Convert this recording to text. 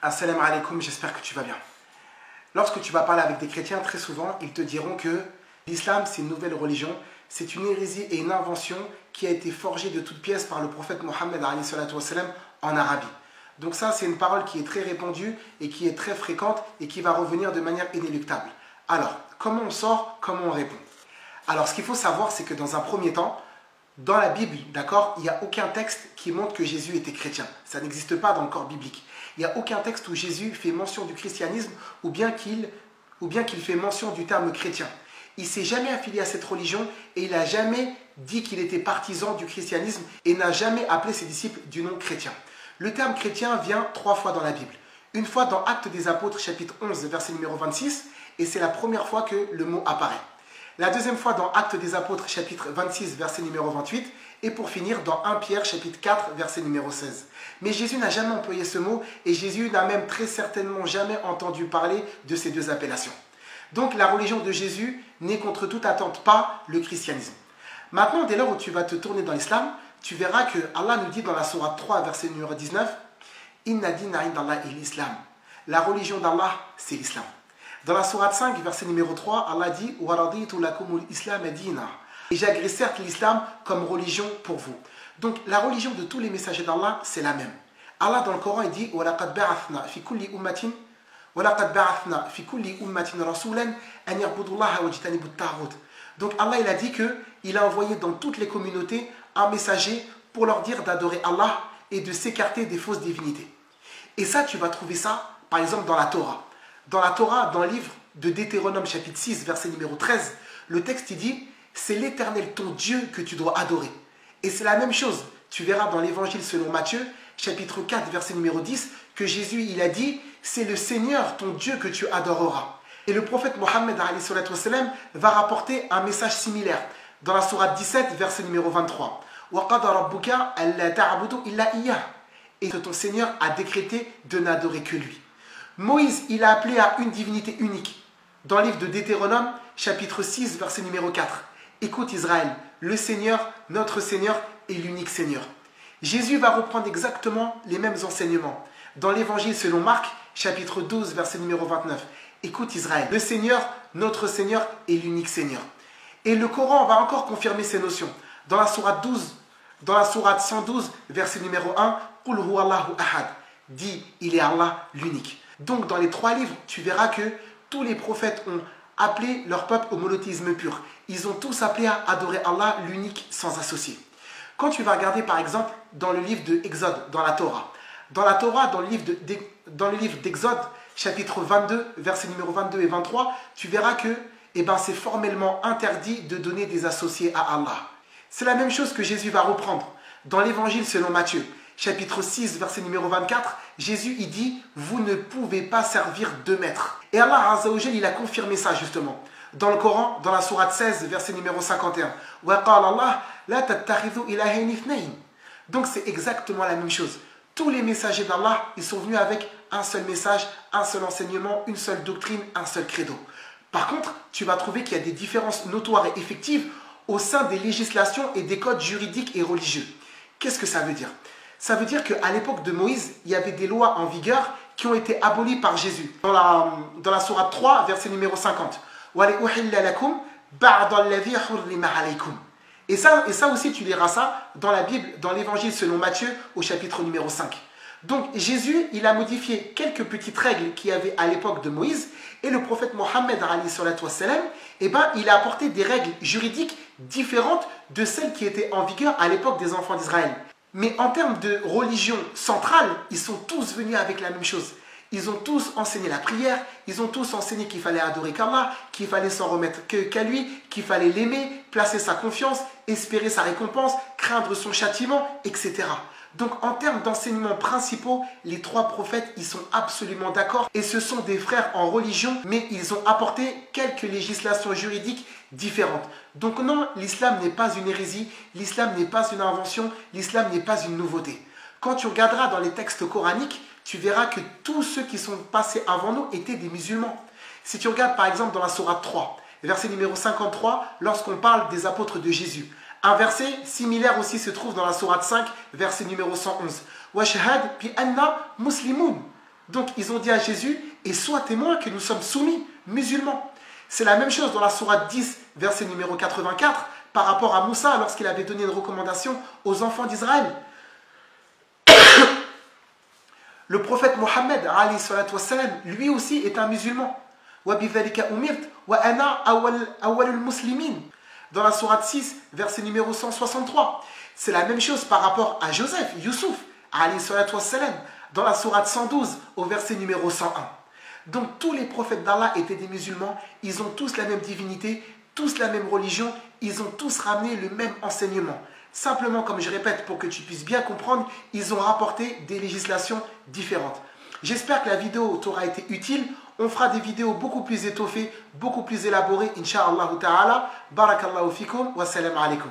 Assalamu alaikum, j'espère que tu vas bien. Lorsque tu vas parler avec des chrétiens, très souvent, ils te diront que l'islam, c'est une nouvelle religion, c'est une hérésie et une invention qui a été forgée de toutes pièces par le prophète Mohammed en Arabie. Donc ça, c'est une parole qui est très répandue et qui est très fréquente et qui va revenir de manière inéluctable. Alors, comment on sort, comment on répond? Alors, ce qu'il faut savoir, c'est que dans un premier temps, dans la Bible, d'accord, il n'y a aucun texte qui montre que Jésus était chrétien. Ça n'existe pas dans le corps biblique. Il n'y a aucun texte où Jésus fait mention du christianisme ou bien qu'il fait mention du terme chrétien. Il ne s'est jamais affilié à cette religion et il n'a jamais dit qu'il était partisan du christianisme et n'a jamais appelé ses disciples du nom chrétien. Le terme chrétien vient 3 fois dans la Bible. Une fois dans Actes des Apôtres, chapitre 11, verset numéro 26, et c'est la première fois que le mot apparaît. La deuxième fois dans Actes des Apôtres, chapitre 26, verset numéro 28, et pour finir dans 1 Pierre, chapitre 4, verset numéro 16. Mais Jésus n'a jamais employé ce mot, et Jésus n'a même très certainement jamais entendu parler de ces deux appellations. Donc la religion de Jésus n'est contre toute attente pas le christianisme. Maintenant, dès lors où tu vas te tourner dans l'islam, tu verras que Allah nous dit dans la sourate 3, verset numéro 19, « Inna dina indallah l'islam » La religion d'Allah, c'est l'islam. Dans la sourate 5, verset numéro 3, Allah dit « Waraditu lakumul islam dina » Et j'agrée certes l'islam comme religion pour vous. Donc la religion de tous les messagers d'Allah, c'est la même. Allah dans le Coran, il dit « Walaqad ba'athna fi kulli ummatin rasulan an yarbudullaha wajtanibu at-taghut » Donc Allah, il a dit qu'il a envoyé dans toutes les communautés un messager pour leur dire d'adorer Allah et de s'écarter des fausses divinités. Et ça, tu vas trouver ça, par exemple, dans la Torah. Dans la Torah, dans le livre de Deutéronome, chapitre 6, verset numéro 13, le texte, il dit « C'est l'Éternel, ton Dieu, que tu dois adorer. » Et c'est la même chose. Tu verras dans l'Évangile selon Matthieu, chapitre 4, verset numéro 10, que Jésus, il a dit « C'est le Seigneur, ton Dieu, que tu adoreras. » Et le prophète Mohammed va rapporter un message similaire dans la sourate 17, verset numéro 23. « Et que ton Seigneur a décrété de n'adorer que lui. » Moïse, il a appelé à une divinité unique. Dans le livre de Deutéronome, chapitre 6, verset numéro 4. « Écoute Israël, le Seigneur, notre Seigneur, est l'unique Seigneur. » Jésus va reprendre exactement les mêmes enseignements. Dans l'évangile selon Marc, chapitre 12, verset numéro 29. « Écoute Israël, le Seigneur, notre Seigneur, est l'unique Seigneur. » Et le Coran va encore confirmer ces notions. Dans la sourate 112, verset numéro 1, « Qul huwa Allahu ahad » dit « Il est Allah l'unique ». Donc dans les 3 livres, tu verras que tous les prophètes ont appelé leur peuple au monothéisme pur. Ils ont tous appelé à adorer Allah l'unique sans associé. Quand tu vas regarder par exemple dans le livre de Exode, dans la Torah, dans le livre d'Exode, chapitre 22, versets numéro 22 et 23, tu verras que c'est formellement interdit de donner des associés à Allah. C'est la même chose que Jésus va reprendre. Dans l'évangile selon Matthieu, chapitre 6, verset numéro 24, Jésus il dit « Vous ne pouvez pas servir 2 maîtres ». Et Allah Azza wa Jal, il a confirmé ça justement. Dans le Coran, dans la sourate 16, verset numéro 51. « Wa qala Allah la tattakhidhu ilahayn ithnayn » Donc c'est exactement la même chose. Tous les messagers d'Allah, ils sont venus avec un seul message, un seul enseignement, une seule doctrine, un seul credo. Par contre, tu vas trouver qu'il y a des différences notoires et effectives au sein des législations et des codes juridiques et religieux. Qu'est-ce que ça veut dire? Ça veut dire qu'à l'époque de Moïse, il y avait des lois en vigueur qui ont été abolies par Jésus. Dans la sourate 3, verset numéro 50. Et ça aussi, tu liras ça dans la Bible, dans l'évangile selon Matthieu, au chapitre numéro 5. Donc Jésus, il a modifié quelques petites règles qu'il y avait à l'époque de Moïse, et le prophète Mohammed, il a apporté des règles juridiques différentes de celles qui étaient en vigueur à l'époque des enfants d'Israël. Mais en termes de religion centrale, ils sont tous venus avec la même chose. Ils ont tous enseigné la prière, ils ont tous enseigné qu'il fallait adorer qu'Allah, qu'il fallait s'en remettre qu'à lui, qu'il fallait l'aimer, placer sa confiance, espérer sa récompense, craindre son châtiment, etc. Donc en termes d'enseignements principaux, les 3 prophètes, ils sont absolument d'accord. Et ce sont des frères en religion, mais ils ont apporté quelques législations juridiques différentes. Donc non, l'islam n'est pas une hérésie, l'islam n'est pas une invention, l'islam n'est pas une nouveauté. Quand tu regarderas dans les textes coraniques, tu verras que tous ceux qui sont passés avant nous étaient des musulmans. Si tu regardes par exemple dans la sourate 3, verset numéro 53, lorsqu'on parle des apôtres de Jésus, un verset similaire aussi se trouve dans la sourate 5, verset numéro 111. « Washhad bi anna muslimun » Donc ils ont dit à Jésus, et sois témoin que nous sommes soumis, musulmans. C'est la même chose dans la sourate 10, verset numéro 84, par rapport à Moussa lorsqu'il avait donné une recommandation aux enfants d'Israël. Le prophète Mohammed, lui aussi est un musulman. Dans la sourate 6, verset numéro 163. C'est la même chose par rapport à Joseph, Youssouf, dans la sourate 112, au verset numéro 101. Donc tous les prophètes d'Allah étaient des musulmans, ils ont tous la même divinité, tous la même religion, ils ont tous ramené le même enseignement. Simplement, comme je répète, pour que tu puisses bien comprendre, ils ont rapporté des législations différentes. J'espère que la vidéo t'aura été utile. On fera des vidéos beaucoup plus étoffées, beaucoup plus élaborées, incha'Allah ta'ala. Barakallahu fikum wa salam alaikum.